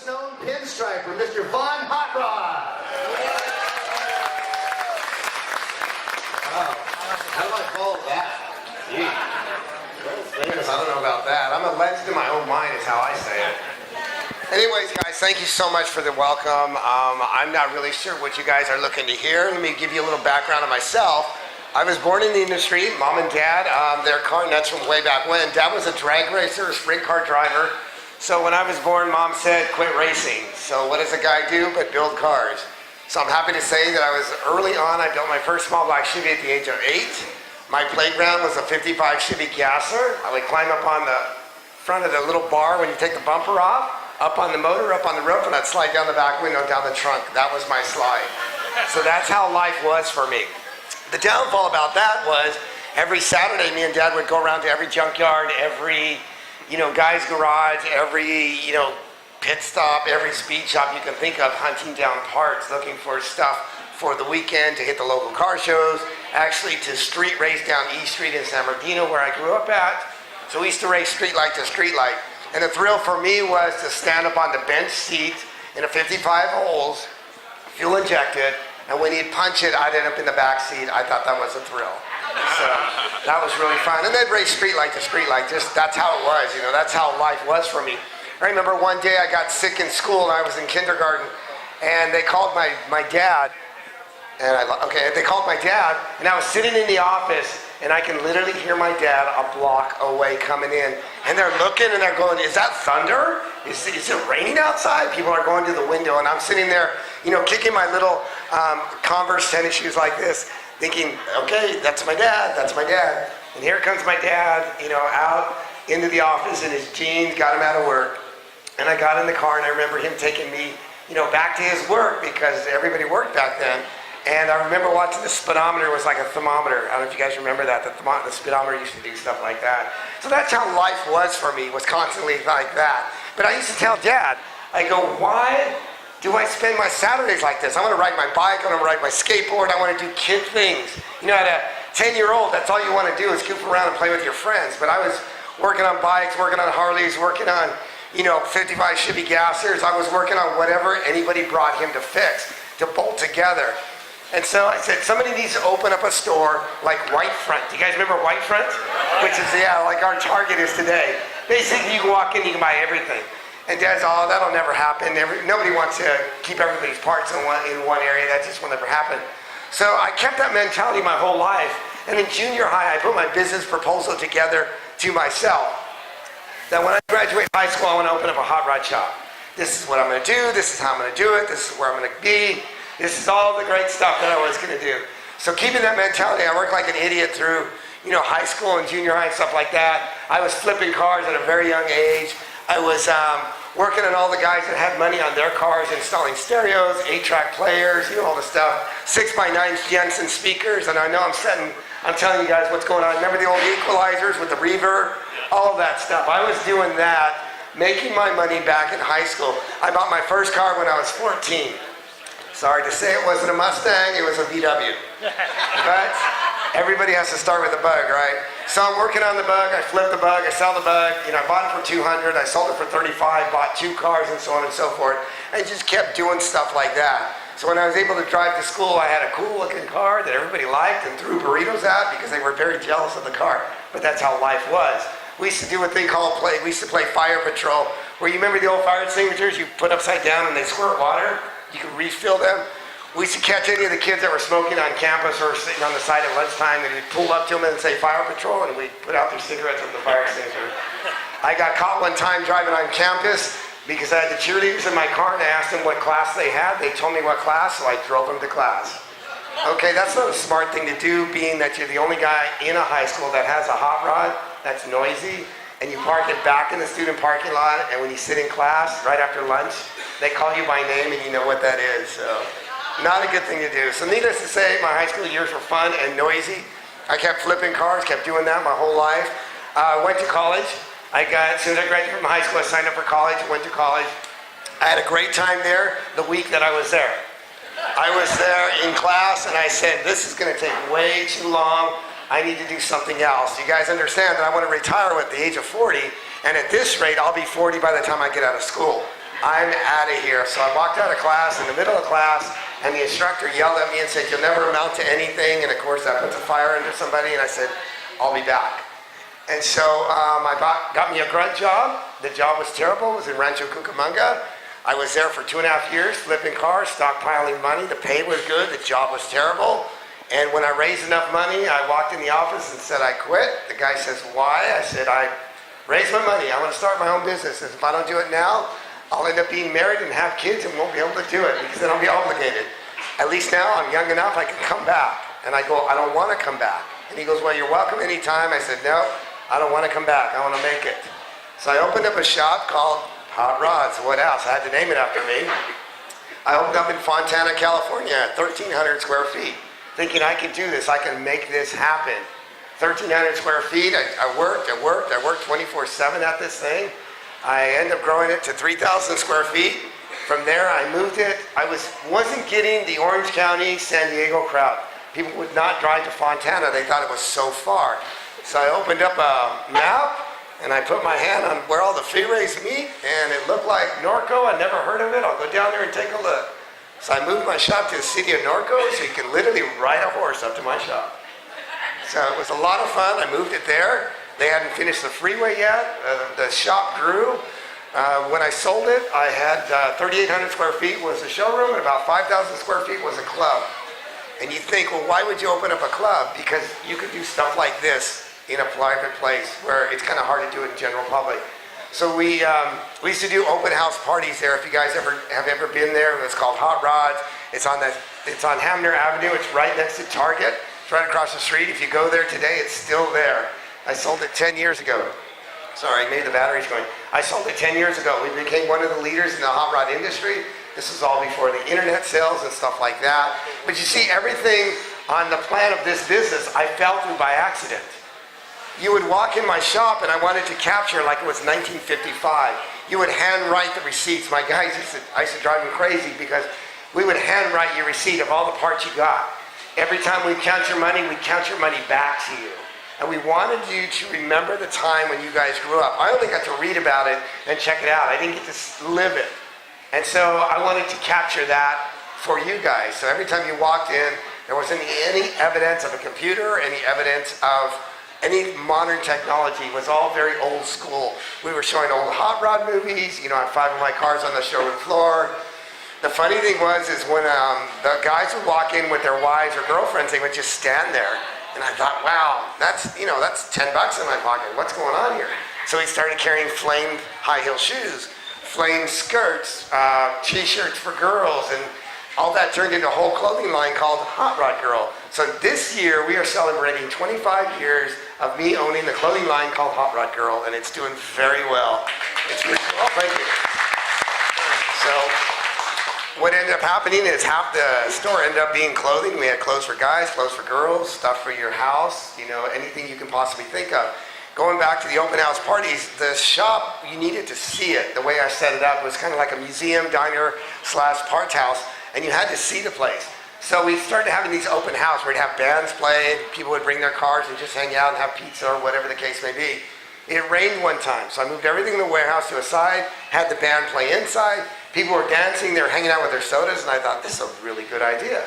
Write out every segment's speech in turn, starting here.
known pinstriper, Mr. Von Hot Rod. Wow. How do I call that? Gee. I don't know about that. I'm a legend in my own mind is how I say it. Anyways, guys, thank you so much for the welcome. I'm not really sure what you guys are looking to hear. Let me give you a little background on myself. I was born in the industry. Mom and Dad, they're car nuts from way back when. Dad was a drag racer, a sprint car driver. So when I was born, Mom said, quit racing. So what does a guy do but build cars? So I'm happy to say that I was early on. I built my first small block Chevy at the age of 8. My playground was a 55 Chevy Gasser. I would climb up on the front of the little bar when you take the bumper off, up on the motor, up on the roof, and I'd slide down the back window, down the trunk. That was my slide. So that's how life was for me. The downfall about that was every Saturday, me and Dad would go around to every junkyard, every guy's garage, every, pit stop, every speed shop you can think of, hunting down parts, looking for stuff for the weekend to hit the local car shows, actually to street race down East Street in San Bernardino where I grew up at. So we used to race street light to street light. And the thrill for me was to stand up on the bench seat in a 55 holes, fuel injected, and when he'd punch it, I'd end up in the back seat. I thought that was a thrill. So that was really fun. And then race street light to street light, just that's how it was, that's how life was for me. I remember one day I got sick in school and I was in kindergarten and they called my dad they called my dad and I was sitting in the office and I can literally hear my dad a block away coming in and they're looking and they're going, is that thunder? Is it raining outside? People are going to the window and I'm sitting there, kicking my little Converse tennis shoes like this, thinking, okay, that's my dad. And here comes my dad, out into the office in his jeans, got him out of work. And I got in the car and I remember him taking me, back to his work because everybody worked back then. And I remember watching the speedometer was like a thermometer. I don't know if you guys remember that. The speedometer used to do stuff like that. So that's how life was for me, was constantly like that. But I used to tell Dad, I go, why do I spend my Saturdays like this? I want to ride my bike, I want to ride my skateboard, I want to do kid things. At a 10-year-old, that's all you want to do is goof around and play with your friends. But I was working on bikes, working on Harleys, working on 55 Chevy Gassers. I was working on whatever anybody brought him to fix, to bolt together. And so I said, somebody needs to open up a store like White Front. Do you guys remember White Front? Which is, like our Target is today. Basically, you can walk in, you can buy everything. And Dad's, that'll never happen. Nobody wants to keep everybody's parts in one area. That just will never happen. So I kept that mentality my whole life. And in junior high, I put my business proposal together to myself. That when I graduate high school, I want to open up a hot rod shop. This is what I'm going to do. This is how I'm going to do it. This is where I'm going to be. This is all the great stuff that I was going to do. So keeping that mentality, I worked like an idiot through, high school and junior high and stuff like that. I was flipping cars at a very young age. I was working on all the guys that had money on their cars, installing stereos, 8-track players, all the stuff, 6x9 Jensen speakers, and I know I'm telling you guys what's going on. Remember the old equalizers with the reverb? All of that stuff. I was doing that, making my money back in high school. I bought my first car when I was 14. Sorry to say it wasn't a Mustang, it was a VW. But everybody has to start with a bug, right? So I'm working on the bug, I flip the bug, I sell the bug, I bought it for 200, I sold it for 35, bought 2 cars and so on and so forth, and just kept doing stuff like that. So when I was able to drive to school, I had a cool looking car that everybody liked and threw burritos at because they were very jealous of the car. But that's how life was. We used to do a thing called we used to play fire patrol, where you remember the old fire extinguishers you put upside down and they squirt water? You could refill them. We used to catch any of the kids that were smoking on campus or sitting on the side at lunchtime, and we'd pull up to them and say fire patrol, and we'd put out their cigarettes with the fire extinguisher. I got caught one time driving on campus because I had the cheerleaders in my car and I asked them what class they had. They told me what class, so I drove them to class. Okay, that's not a smart thing to do, being that you're the only guy in a high school that has a hot rod that's noisy, and you park it back in the student parking lot, and when you sit in class right after lunch, they call you by name and you know what that is. So not a good thing to do. So needless to say, my high school years were fun and noisy. I kept flipping cars, kept doing that my whole life. Went to college. As soon as I graduated from high school, I signed up for college, went to college. I had a great time there the week that I was there. I was there in class and I said, this is going to take way too long. I need to do something else. You guys understand that I want to retire at the age of 40, and at this rate, I'll be 40 by the time I get out of school. I'm out of here. So I walked out of class in the middle of class, and the instructor yelled at me and said, you'll never amount to anything. And of course, that puts a fire under somebody, and I said, I'll be back. And so I got me a grunt job. The job was terrible. It was in Rancho Cucamonga. I was there for 2.5 years, flipping cars, stockpiling money. The pay was good. The job was terrible. And when I raised enough money, I walked in the office and said, I quit. The guy says, why? I said, I raised my money. I want to start my own business. And if I don't do it now, I'll end up being married and have kids and won't be able to do it because then I'll be obligated. At least now I'm young enough I can come back. And I go, I don't want to come back. And he goes, well, you're welcome anytime. I said, no, I don't want to come back. I want to make it. So I opened up a shop called Hot Rods. What else? I had to name it after me. I opened up in Fontana, California, 1,300 square feet, thinking I could do this. I can make this happen. 1,300 square feet. I worked 24/7 at this thing. I ended up growing it to 3,000 square feet. From there, I moved it. I wasn't getting the Orange County, San Diego crowd. People would not drive to Fontana. They thought it was so far. So I opened up a map, and I put my hand on where all the freeways meet, and it looked like Norco. I'd never heard of it. I'll go down there and take a look. So I moved my shop to the city of Norco, so you can literally ride a horse up to my shop. So it was a lot of fun. I moved it there. They hadn't finished the freeway yet. The shop grew. When I sold it, I had 3,800 square feet was a showroom, and about 5,000 square feet was a club. And you think, well, why would you open up a club? Because you could do stuff like this in a private place where it's kind of hard to do it in general public. So we used to do open house parties there. If you guys have ever been there, it's called Hot Rods. It's on Hamner Avenue. It's right next to Target. It's right across the street. If you go there today, it's still there. I sold it 10 years ago. Sorry, maybe the battery's going. I sold it 10 years ago. We became one of the leaders in the hot rod industry. This was all before the internet sales and stuff like that. But you see, everything on the plan of this business, I fell through by accident. You would walk in my shop and I wanted to capture like it was 1955. You would handwrite the receipts. My guys I used to drive them crazy because we would handwrite your receipt of all the parts you got. Every time we count your money, we count your money back to you. And we wanted you to remember the time when you guys grew up. I only got to read about it and check it out. I didn't get to live it. And so I wanted to capture that for you guys. So every time you walked in, there wasn't any evidence of a computer, any evidence of any modern technology. It was all very old school. We were showing old hot rod movies. You know, I had 5 of my cars on the showroom floor. The funny thing was when the guys would walk in with their wives or girlfriends, they would just stand there. And I thought, wow, that's $10 in my pocket. What's going on here? So we started carrying flamed high heel shoes, flamed skirts, t-shirts for girls, and all that turned into a whole clothing line called Hot Rod Girl. So this year we are celebrating 25 years of me owning the clothing line called Hot Rod Girl, and it's doing very well. It's really well, thank you. So what ended up happening is half the store ended up being clothing. We had clothes for guys, clothes for girls, stuff for your house, anything you can possibly think of. Going back to the open house parties, the shop, you needed to see it. The way I set it up was kind of like a museum, diner / parts house, and you had to see the place. So we started having these open house where we'd have bands play, people would bring their cars and just hang out and have pizza or whatever the case may be. It rained one time, so I moved everything in the warehouse to a side, had the band play inside. People were dancing, they were hanging out with their sodas, and I thought, this is a really good idea.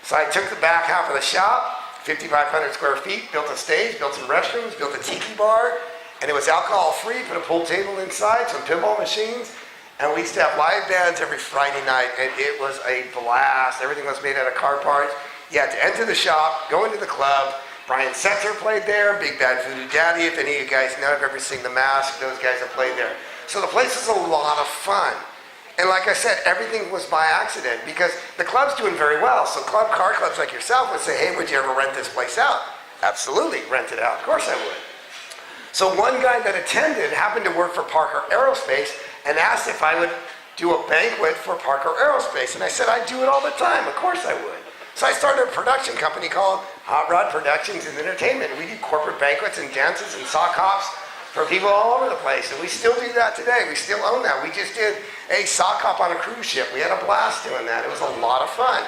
So I took the back half of the shop, 5,500 square feet, built a stage, built some restrooms, built a tiki bar, and it was alcohol free, put a pool table inside, some pinball machines, and we used to have live bands every Friday night, and it was a blast. Everything was made out of car parts. You had to enter the shop, go into the club. Brian Setzer played there, Big Bad Voodoo Daddy. If any of you guys know, I've ever seen The Mask, those guys have played there. So the place was a lot of fun. And like I said, everything was by accident because the club's doing very well. So car clubs like yourself would say, hey, would you ever rent this place out? Absolutely, rent it out. Of course I would. So one guy that attended happened to work for Parker Aerospace and asked if I would do a banquet for Parker Aerospace. And I said, I do it all the time. Of course I would. So I started a production company called Hot Rod Productions and Entertainment. We do corporate banquets and dances and sock hops for people all over the place. And we still do that today. We still own that. We just did a sock hop on a cruise ship. We had a blast doing that. It was a lot of fun.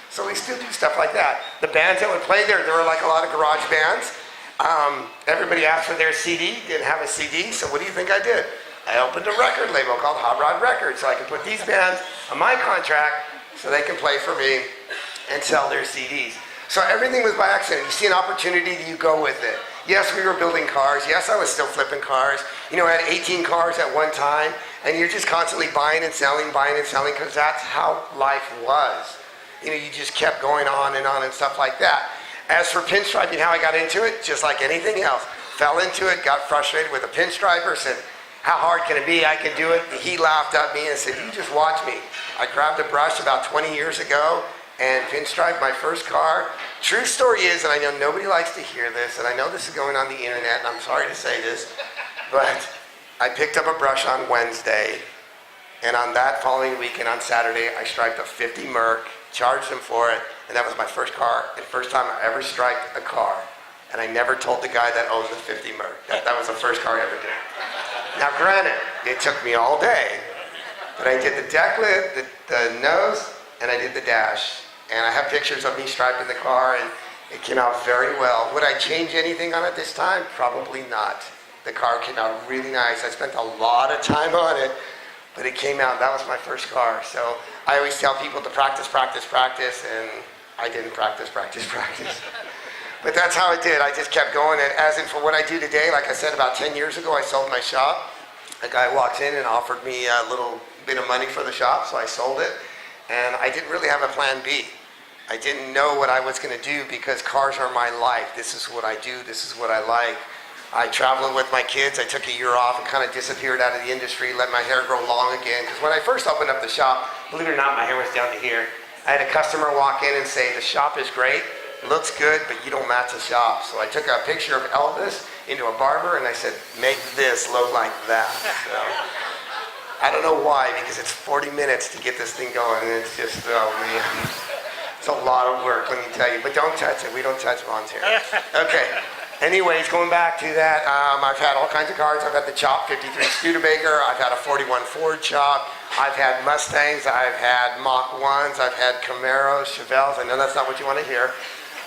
So we still do stuff like that. The bands that would play there were like a lot of garage bands. Everybody asked for their CD, didn't have a CD, so what do you think I did? I opened a record label called Hot Rod Records so I can put these bands on my contract so they can play for me and sell their CDs. So everything was by accident. You see an opportunity, you go with it. Yes, we were building cars. Yes, I was still flipping cars. You know, I had 18 cars at one time, and you're just constantly buying and selling, because that's how life was. You know, you just kept going on and stuff like that. As for pinstriping, how I got into it, just like anything else. Fell into it, got frustrated with a pinstriper, said, how hard can it be? I can do it. He laughed at me and said, you just watch me. I grabbed a brush about 20 years ago and pinstriped my first car. True story is, and I know nobody likes to hear this, and I know this is going on the internet, and I'm sorry to say this, but I picked up a brush on Wednesday, and on that following weekend, on Saturday, I striped a 50 Merc, charged him for it, and that was my first car, and first time I ever striped a car. And I never told the guy that owned the 50 Merc. That was the first car I ever did. Now granted, it took me all day, but I did the deck lid, the nose, and I did the dash. And I have pictures of me striping the car, and it came out very well. Would I change anything on it this time? Probably not. The car came out really nice. I spent a lot of time on it, but it came out. That was my first car. So I always tell people to practice, and I didn't practice. But that's how it did. I just kept going. And as in for what I do today, like I said, about 10 years ago, I sold my shop. A guy walked in and offered me a little bit of money for the shop, so I sold it. And I didn't really have a plan B. I didn't know what I was going to do because cars are my life. This is what I do. This is what I like. I traveled with my kids. I took a year off and kind of disappeared out of the industry, let my hair grow long again. Because when I first opened up the shop, believe it or not, my hair was down to here. I had a customer walk in and say, the shop is great, looks good, but you don't match the shop. So I took a picture of Elvis into a barber and I said, make this look like that. So, I don't know why, because it's 40 minutes to get this thing going, and it's just, oh man, it's a lot of work, let me tell you. But don't touch it, we don't touch lawns here. Okay, anyways, going back to that, I've had all kinds of cars. I've had the Chop 53 Studebaker, I've had a 41 Ford Chop, I've had Mustangs, I've had Mach 1s, I've had Camaros, Chevelles. I know that's not what you want to hear.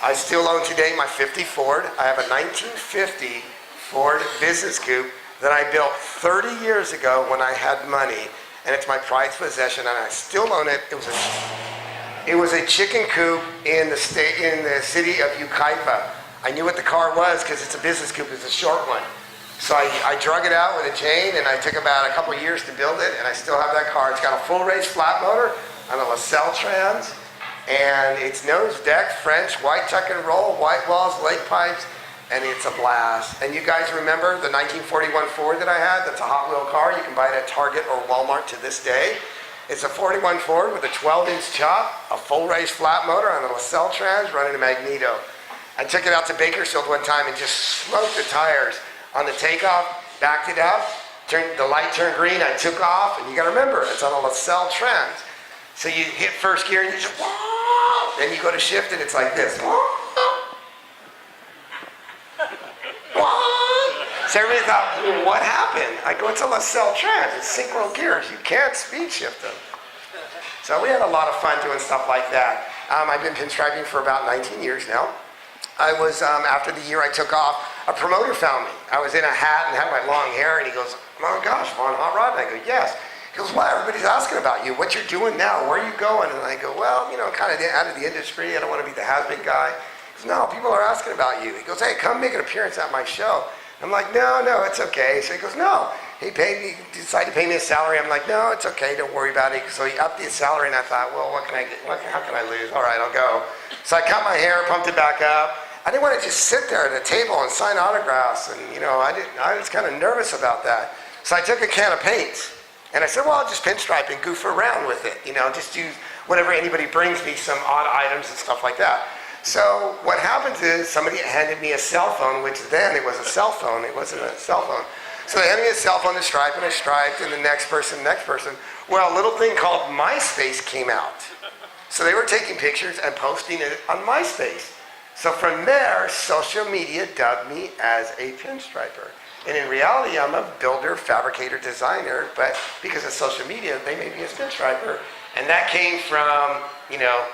I still own today my 50 Ford. I have a 1950 Ford Business Coupe that I built 30 years ago when I had money, and it's my prized possession, and I still own it. It was a chicken coop in the city of Yucaipa. I knew what the car was because it's a business coupe. It's a short one. So I drug it out with a chain, and I took about a couple years to build it, and I still have that car. It's got a full race flat motor on a LaSalle trans, and it's nose, deck, French, white tuck and roll, white walls, lake pipes, and it's a blast. And you guys remember the 1941 Ford that I had? That's a Hot Wheel car. You can buy it at Target or Walmart to this day. It's a 41 Ford with a 12-inch chop, a full race flat motor on a LaSalle trans running a Magneto. I took it out to Bakersfield one time and just smoked the tires on the takeoff, backed it up, the light turned green, I took off, and you gotta remember, it's on a LaSalle trans. So you hit first gear and you just, whoa! Then you go to shift and it's like this. So everybody thought, well, what happened? I go, it's a LaSalle trans, it's synchro gears, you can't speed shift them. So we had a lot of fun doing stuff like that. I've been pinstriping for about 19 years now. I was, after the year I took off, a promoter found me. I was in a hat and had my long hair, and he goes, oh my gosh, Von Hot Rod? And I go, yes. He goes, well, everybody's asking about you. What you're doing now? Where are you going? And I go, well, you know, kind of out of the industry. I don't want to be the has-been guy. He goes, no, people are asking about you. He goes, hey, come make an appearance at my show. I'm like, no, it's okay. So he goes, no. He decided to pay me a salary. I'm like, no, it's okay. Don't worry about it. So he upped the salary, and I thought, well, what can I get? How can I lose? All right, I'll go. So I cut my hair, pumped it back up. I didn't want to just sit there at a table and sign autographs, and you know, I was kind of nervous about that. So I took a can of paint, and I said, well, I'll just pinstripe and goof around with it, you know, just use whatever anybody brings me, some odd items and stuff like that. So what happens is somebody handed me a cell phone, which then it was a cell phone, it wasn't a cell phone. So they handed me a cell phone to stripe, and I striped, and the next person. Well, a little thing called MySpace came out. So they were taking pictures and posting it on MySpace. So from there, social media dubbed me as a pinstriper. And in reality, I'm a builder, fabricator, designer, but because of social media, they made me a pinstriper. And that came from, you know,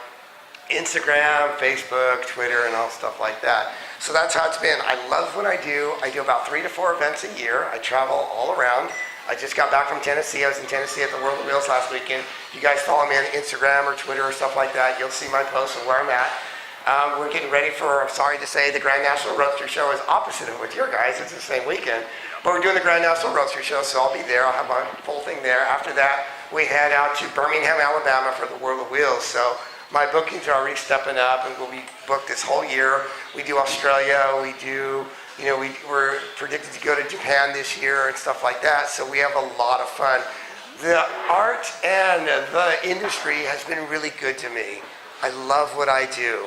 Instagram, Facebook, Twitter, and all stuff like that. So that's how it's been. I love what I do. I do about 3 to 4 events a year. I travel all around. I just got back from Tennessee. I was in Tennessee at the World of Wheels last weekend. If you guys follow me on Instagram or Twitter or stuff like that, you'll see my posts of where I'm at. We're getting ready for, I'm sorry to say, the Grand National Roadster Show is opposite of with your guys. It's the same weekend. But we're doing the Grand National Roadster Show, so I'll be there. I'll have my full thing there. After that, we head out to Birmingham, Alabama for the World of Wheels. So my bookings are already stepping up, and we'll be booked this whole year. We do Australia. We do, we're predicted to go to Japan this year and stuff like that. So we have a lot of fun. The art and the industry has been really good to me. I love what I do.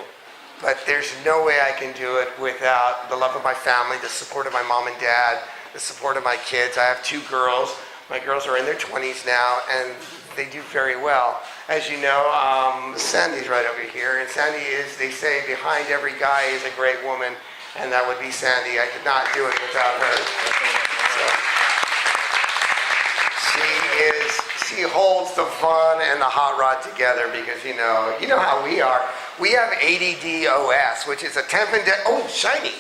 But there's no way I can do it without the love of my family, the support of my mom and dad, the support of my kids. I have 2 girls. My girls are in their 20s now, and they do very well. As you know, Sandy's right over here, and Sandy is, they say, behind every guy is a great woman, and that would be Sandy. I could not do it without her. So, she holds the fun and the hot rod together because, you know how we are. We have ADDOS, which is a temp and shiny.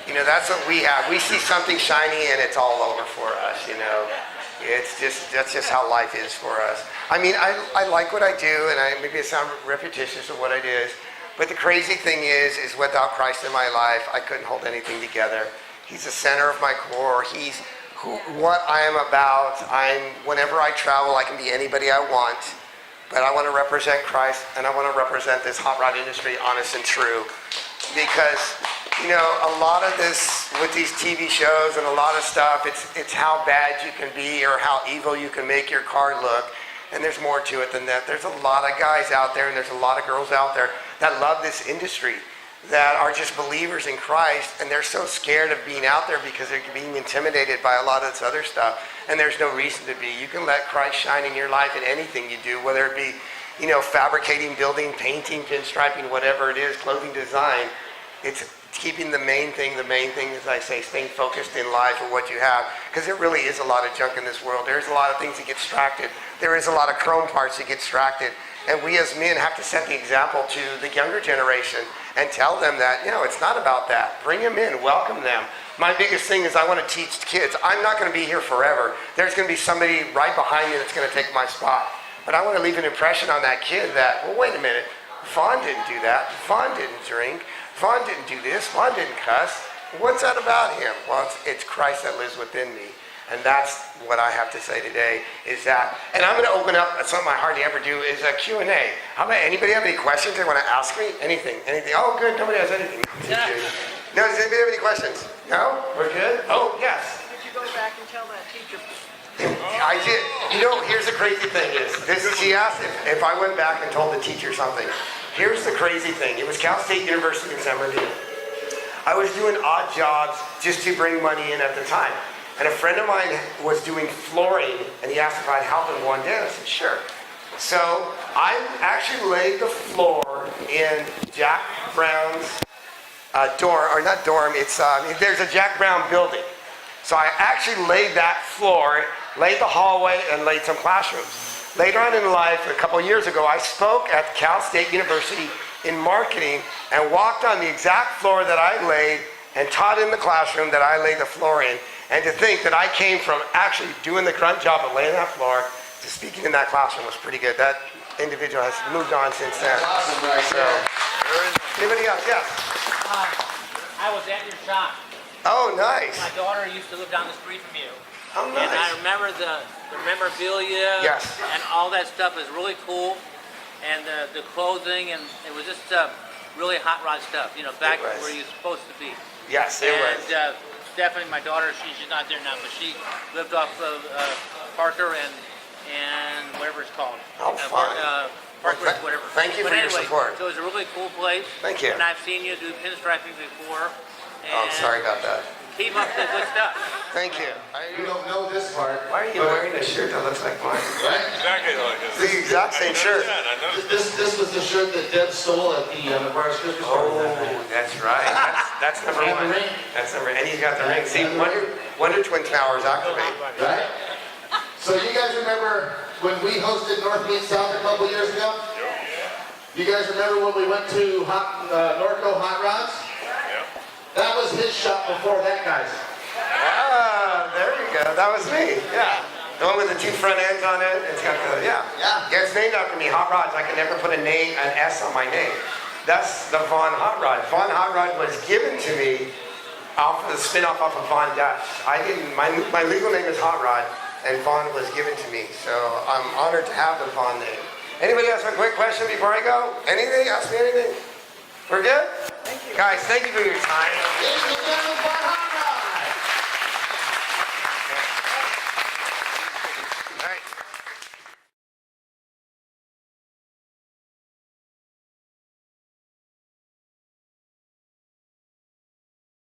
That's what we have. We see something shiny and it's all over for us, that's just how life is for us. I mean, I like what I do, and maybe it sounds repetitious of what it is, but the crazy thing is without Christ in my life, I couldn't hold anything together. He's the center of my core. He's what I am about. Whenever I travel, I can be anybody I want. But I want to represent Christ, and I want to represent this hot rod industry honest and true. Because, a lot of this, with these TV shows and a lot of stuff, it's how bad you can be or how evil you can make your car look. And there's more to it than that. There's a lot of guys out there, and there's a lot of girls out there that love this industry, that are just believers in Christ, and they're so scared of being out there because they're being intimidated by a lot of this other stuff. And there's no reason to be. You can let Christ shine in your life in anything you do, whether it be, fabricating, building, painting, pinstriping, whatever it is, clothing design. It's keeping the main thing, as I say, staying focused in life or what you have. Because there really is a lot of junk in this world. There's a lot of things that get distracted. There is a lot of chrome parts that get distracted. And we as men have to set the example to the younger generation and tell them that, it's not about that. Bring them in, welcome them. My biggest thing is I want to teach kids. I'm not going to be here forever. There's going to be somebody right behind me that's going to take my spot. But I want to leave an impression on that kid that, well, wait a minute. Vaughn didn't do that. Vaughn didn't drink. Vaughn didn't do this. Vaughn didn't cuss. What's that about him? Well, it's Christ that lives within me. And that's what I have to say today is that. And I'm going to open up something I hardly ever do is a Q&A. How about anybody have any questions they want to ask me? Anything? Oh, good. Nobody has anything. Yeah. No, does anybody have any questions? No? We're good? Oh, yes. Did you go back and tell that teacher? I did. Here's the crazy thing is, she asked if I went back and told the teacher something. Here's the crazy thing. It was Cal State University in San Bernardino. I was doing odd jobs just to bring money in at the time. And a friend of mine was doing flooring, and he asked if I'd help him one day. I said, sure. So I actually laid the floor in Jack Brown's dorm, or not dorm, there's a Jack Brown building. So I actually laid that floor, laid the hallway, and laid some classrooms. Later on in life, a couple years ago, I spoke at Cal State University in marketing and walked on the exact floor that I laid and taught in the classroom that I laid the floor in. And to think that I came from actually doing the grunt job of laying that floor to speaking in that classroom was pretty good. That individual has moved on since then. Awesome, right? So, anybody else? Yes. I was at your shop. Oh, nice. My daughter used to live down the street from you. Oh, nice. And I remember the memorabilia. Yes. And all that stuff is really cool. And the clothing, and it was just really hot rod stuff, back where you're supposed to be. Yes, it was. Definitely my daughter, she's not there now, but she lived off of Parker and whatever it's called. Oh, fun. Parker, whatever. Thank you for your support. So it's a really cool place. Thank you. And I've seen you do pinstriping before. Oh, I'm sorry about that. Keep up the good stuff. Thank you. You don't know this part. Why are you wearing a shirt that looks like mine? Right? Exactly like this. The exact same shirt. Yeah, I noticed. This was the shirt that Deb stole at the McGuire's Christmas party. Oh, that's right. That's number And one. the ring. That's number. And he's got the ring. See, Wonder Twin Towers activate. Right? So you guys remember when we hosted North Meet South a couple years ago? You guys remember when we went to Norco Hot Rods? That was his shop before that guy's. Ah, there you go. That was me. Yeah. The one with the 2 front ends on it. It's got the, yeah. Yeah. Gets named after me, Hot Rods. I can never put an S on my name. That's the Vaughn Hot Rod. Vaughn Hot Rod was given to me off of the spin-off off of Vaughn Dutch. I didn't, my legal name is Hot Rod, and Vaughn was given to me. So I'm honored to have the Vaughn name. Anybody else have a quick question before I go? Anything? Ask me anything? We're good? Thank you. Guys, thank you for your time. Ladies and gentlemen, Vaughn Hot